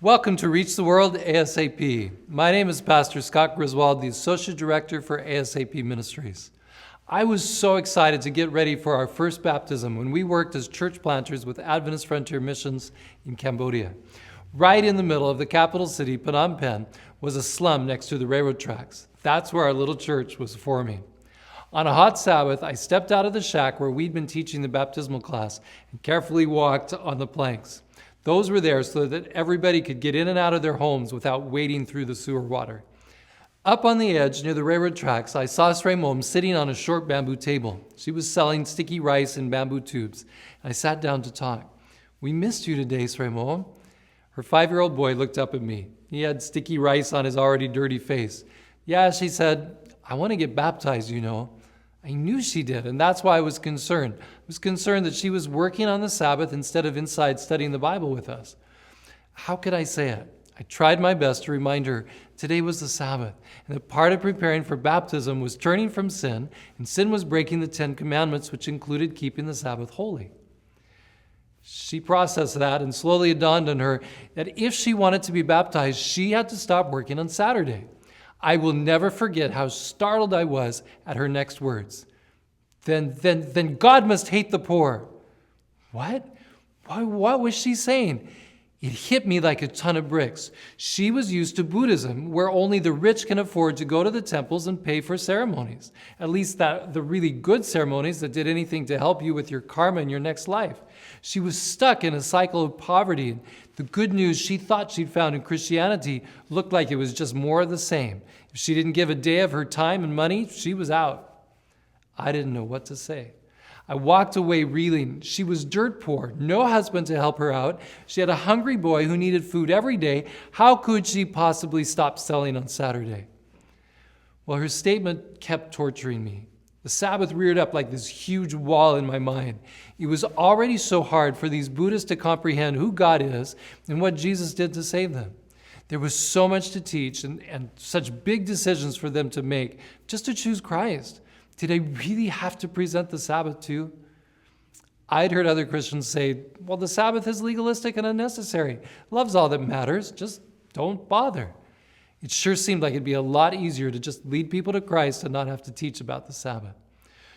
Welcome to Reach the World ASAP. My name is Pastor Scott Griswold, the Associate Director for ASAP Ministries. I was so excited to get ready for our first baptism when we worked as church planters with Adventist Frontier Missions in Cambodia. Right in the middle of the capital city, Phnom Penh, was a slum next to the railroad tracks. That's where our little church was forming. On a hot Sabbath, I stepped out of the shack where we'd been teaching the baptismal class and carefully walked on the planks. Those were there so that everybody could get in and out of their homes without wading through the sewer water. Up on the edge near the railroad tracks, I saw Sray Mom sitting on a short bamboo table. She was selling sticky rice in bamboo tubes. I sat down to talk. "We missed you today, Sray Mom." Her 5-year-old boy looked up at me. He had sticky rice on his already dirty face. "Yeah," she said, "I want to get baptized, you know." I knew she did, and that's why I was concerned. I was concerned that she was working on the Sabbath instead of inside studying the Bible with us. How could I say it? I tried my best to remind her today was the Sabbath, and that part of preparing for baptism was turning from sin, and sin was breaking the 10 Commandments, which included keeping the Sabbath holy. She processed that, and slowly it dawned on her that if she wanted to be baptized, she had to stop working on Saturday. I will never forget how startled I was at her next words. Then God must hate the poor. What? What was she saying? It hit me like a ton of bricks. She was used to Buddhism, where only the rich can afford to go to the temples and pay for ceremonies. At least the really good ceremonies that did anything to help you with your karma in your next life. She was stuck in a cycle of poverty. The good news she thought she'd found in Christianity looked like it was just more of the same. If she didn't give a day of her time and money, she was out. I didn't know what to say. I walked away reeling. She was dirt poor, no husband to help her out. She had a hungry boy who needed food every day. How could she possibly stop selling on Saturday? Well, her statement kept torturing me. The Sabbath reared up like this huge wall in my mind. It was already so hard for these Buddhists to comprehend who God is and what Jesus did to save them. There was so much to teach and such big decisions for them to make just to choose Christ. Did I really have to present the Sabbath too? I'd heard other Christians say, well, the Sabbath is legalistic and unnecessary. Love's all that matters. Just don't bother. It sure seemed like it'd be a lot easier to just lead people to Christ and not have to teach about the Sabbath.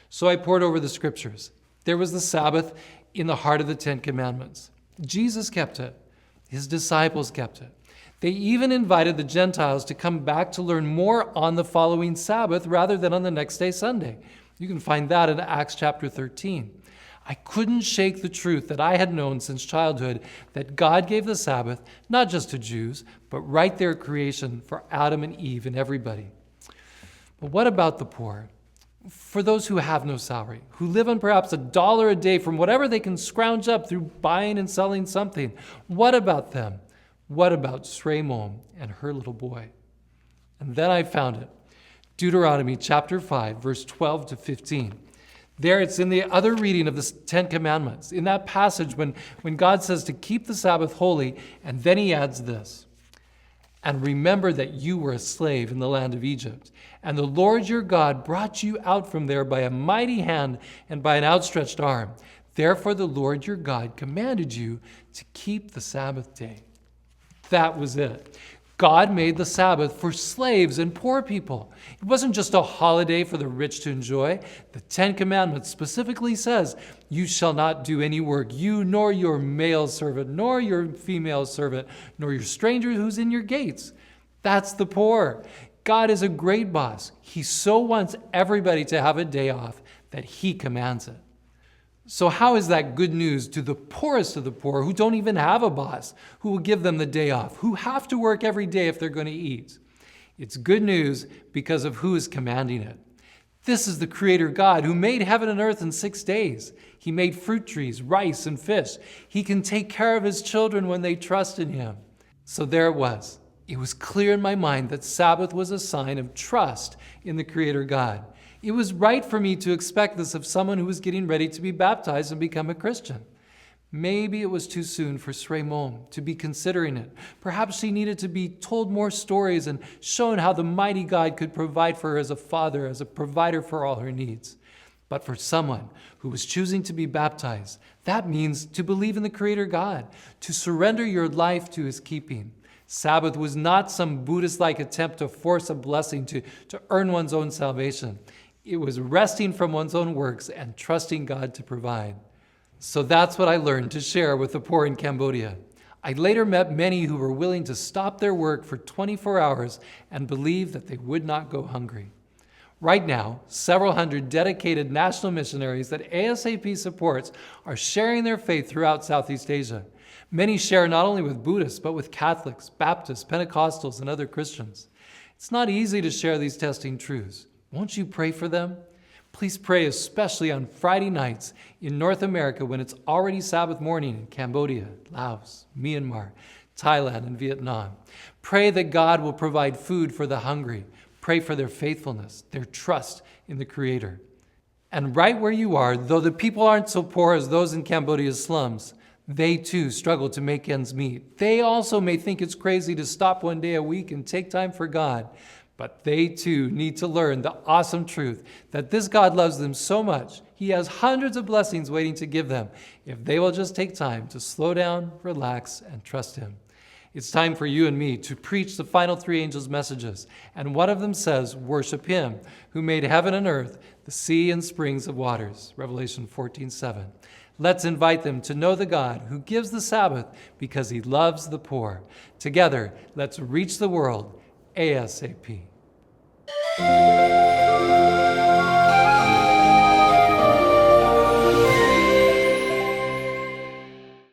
So I pored over the scriptures. There was the Sabbath in the heart of the 10 Commandments. Jesus kept it. His disciples kept it. They even invited the Gentiles to come back to learn more on the following Sabbath rather than on the next day, Sunday. You can find that in Acts chapter 13. I couldn't shake the truth that I had known since childhood that God gave the Sabbath not just to Jews, but right there at creation for Adam and Eve and everybody. But what about the poor? For those who have no salary, who live on perhaps $1 a day from whatever they can scrounge up through buying and selling something, what about them? What about Sray Mom and her little boy? And then I found it. Deuteronomy chapter 5, verse 12 to 15. There it's in the other reading of the 10 Commandments. In that passage when God says to keep the Sabbath holy, and then he adds this. And remember that you were a slave in the land of Egypt, and the Lord your God brought you out from there by a mighty hand and by an outstretched arm. Therefore the Lord your God commanded you to keep the Sabbath day. That was it. God made the Sabbath for slaves and poor people. It wasn't just a holiday for the rich to enjoy. The 10 Commandments specifically says, you shall not do any work, you nor your male servant, nor your female servant, nor your stranger who's in your gates. That's the poor. God is a great boss. He so wants everybody to have a day off that he commands it. So how is that good news to the poorest of the poor who don't even have a boss, who will give them the day off, who have to work every day if they're going to eat? It's good news because of who is commanding it. This is the Creator God who made heaven and earth in 6 days. He made fruit trees, rice, and fish. He can take care of his children when they trust in him. So there it was. It was clear in my mind that Sabbath was a sign of trust in the Creator God. It was right for me to expect this of someone who was getting ready to be baptized and become a Christian. Maybe it was too soon for Sray Mom to be considering it. Perhaps she needed to be told more stories and shown how the mighty God could provide for her as a father, as a provider for all her needs. But for someone who was choosing to be baptized, that means to believe in the Creator God, to surrender your life to His keeping. Sabbath was not some Buddhist-like attempt to force a blessing to earn one's own salvation. It was resting from one's own works and trusting God to provide. So that's what I learned to share with the poor in Cambodia. I later met many who were willing to stop their work for 24 hours and believe that they would not go hungry. Right now, several hundred dedicated national missionaries that ASAP supports are sharing their faith throughout Southeast Asia. Many share not only with Buddhists, but with Catholics, Baptists, Pentecostals, and other Christians. It's not easy to share these testing truths. Won't you pray for them? Please pray especially on Friday nights in North America when it's already Sabbath morning in Cambodia, Laos, Myanmar, Thailand, and Vietnam. Pray that God will provide food for the hungry. Pray for their faithfulness, their trust in the Creator. And right where you are, though the people aren't so poor as those in Cambodia's slums, they too struggle to make ends meet. They also may think it's crazy to stop one day a week and take time for God, but they too need to learn the awesome truth that this God loves them so much, He has hundreds of blessings waiting to give them if they will just take time to slow down, relax, and trust Him. It's time for you and me to preach the final three angels' messages, and one of them says, worship Him who made heaven and earth, the sea and springs of waters, Revelation 14:7. Let's invite them to know the God who gives the Sabbath because He loves the poor. Together, let's reach the world ASAP.